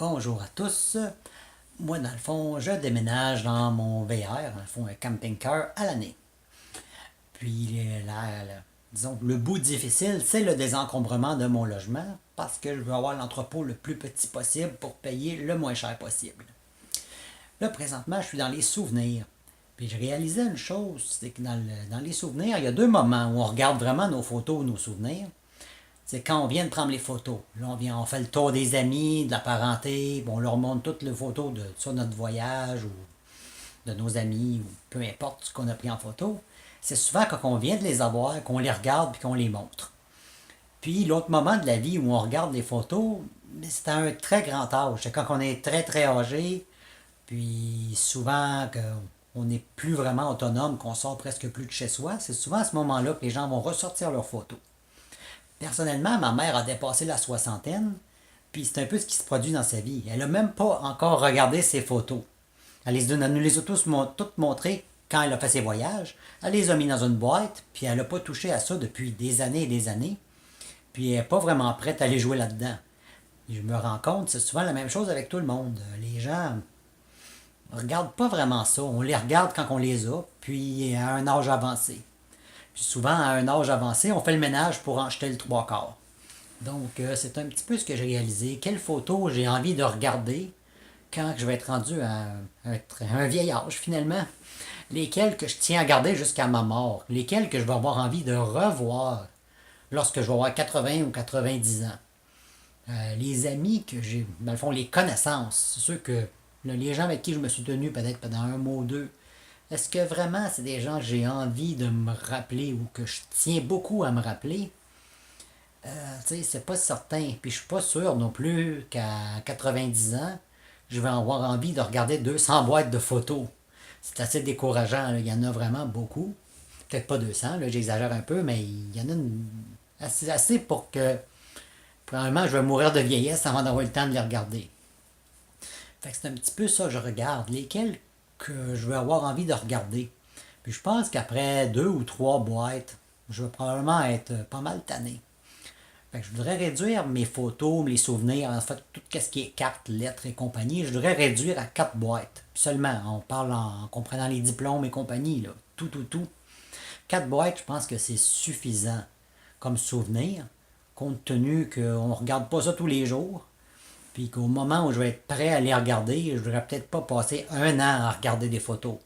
Bonjour à tous. Moi, dans le fond, je déménage dans mon VR, dans le fond, un camping-car à l'année. Puis, disons, le bout difficile, c'est le désencombrement de mon logement parce que je veux avoir l'entrepôt le plus petit possible pour payer le moins cher possible. Là, présentement, je suis dans les souvenirs. Puis, je réalisais une chose, c'est que dans les souvenirs, il y a deux moments où on regarde vraiment nos photos, nos souvenirs. C'est quand on vient de prendre les photos. Là, on fait le tour des amis, de la parenté, bon, on leur montre toutes les photos de sur notre voyage ou de nos amis, ou peu importe ce qu'on a pris en photo. C'est souvent quand on vient de les avoir, qu'on les regarde et qu'on les montre. Puis l'autre moment de la vie où on regarde les photos, c'est à un très grand âge. C'est quand on est très très âgé, puis souvent qu'on n'est plus vraiment autonome, qu'on sort presque plus de chez soi. C'est souvent à ce moment-là que les gens vont ressortir leurs photos. Personnellement, ma mère a dépassé la soixantaine, puis c'est un peu ce qui se produit dans sa vie. Elle n'a même pas encore regardé ses photos. Elle nous les a toutes montrées quand elle a fait ses voyages. Elle les a mis dans une boîte, puis elle n'a pas touché à ça depuis des années et des années. Puis elle n'est pas vraiment prête à aller jouer là-dedans. Et je me rends compte, c'est souvent la même chose avec tout le monde. Les gens ne regardent pas vraiment ça. On les regarde quand on les a, puis à un âge avancé. Puis souvent, à un âge avancé, on fait le ménage pour en jeter le trois quarts. Donc, c'est un petit peu ce que j'ai réalisé. Quelles photos j'ai envie de regarder quand je vais être rendu à un vieil âge, finalement. Lesquelles que je tiens à garder jusqu'à ma mort. Lesquelles que je vais avoir envie de revoir lorsque je vais avoir 80 ou 90 ans. Les amis que j'ai, dans le fond, les connaissances, ceux que, les gens avec qui je me suis tenu peut-être pendant un mois ou deux, est-ce que vraiment c'est des gens que j'ai envie de me rappeler ou que je tiens beaucoup à me rappeler? Tu sais, c'est pas certain. Puis je suis pas sûr non plus qu'à 90 ans, je vais avoir envie de regarder 200 boîtes de photos. C'est assez décourageant, là. Il y en a vraiment beaucoup. Peut-être pas 200, là, j'exagère un peu, mais il y en a assez pour que probablement je vais mourir de vieillesse avant d'avoir le temps de les regarder. Fait que c'est un petit peu ça que je regarde. Lesquels que je vais avoir envie de regarder. Puis je pense qu'après deux ou trois boîtes, je vais probablement être pas mal tanné. Fait que je voudrais réduire mes photos, mes souvenirs, en fait, tout ce qui est cartes, lettres et compagnie, je voudrais réduire à quatre boîtes. Seulement, on parle en comprenant les diplômes et compagnie, là. Tout. Quatre boîtes, je pense que c'est suffisant comme souvenir, compte tenu qu'on ne regarde pas ça tous les jours, puis qu'au moment où je vais être prêt à les regarder, je ne voudrais peut-être pas passer un an à regarder des photos.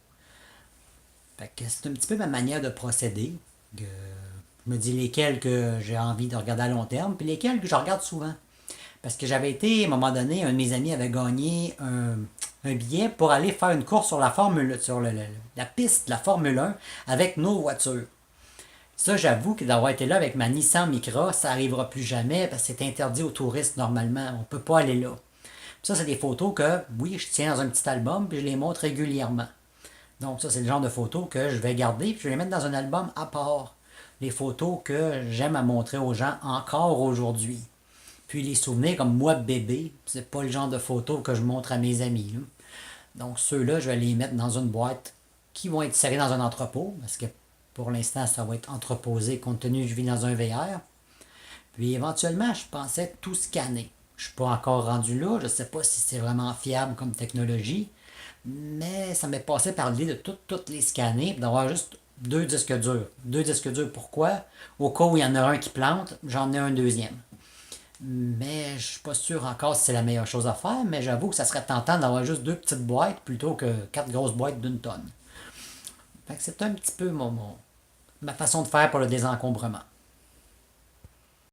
Fait que c'est un petit peu ma manière de procéder. Je me dis lesquels que j'ai envie de regarder à long terme, puis lesquels que je regarde souvent. Parce que j'avais été, à un moment donné, un de mes amis avait gagné un billet pour aller faire une course sur la Formule, sur la piste de la Formule 1 avec nos voitures. Ça, j'avoue que d'avoir été là avec ma Nissan Micra, ça n'arrivera plus jamais parce que c'est interdit aux touristes normalement. On ne peut pas aller là. Ça, c'est des photos que, oui, je tiens dans un petit album puis je les montre régulièrement. Donc ça, c'est le genre de photos que je vais garder puis je vais les mettre dans un album à part. Les photos que j'aime à montrer aux gens encore aujourd'hui. Puis les souvenirs comme moi bébé, c'est pas le genre de photos que je montre à mes amis. Là. Donc ceux-là, je vais les mettre dans une boîte qui vont être serrés dans un entrepôt, parce que pour l'instant, ça va être entreposé compte tenu que je vis dans un VR. Puis éventuellement, je pensais tout scanner. Je suis pas encore rendu là, je sais pas si c'est vraiment fiable comme technologie, mais ça m'est passé par l'idée de toutes les scanner, et d'avoir juste deux disques durs. Deux disques durs, pourquoi? Au cas où il y en a un qui plante, j'en ai un deuxième. Mais je suis pas sûr encore si c'est la meilleure chose à faire, mais j'avoue que ça serait tentant d'avoir juste deux petites boîtes plutôt que quatre grosses boîtes d'1 tonne. Fait que c'est un petit peu ma façon de faire pour le désencombrement.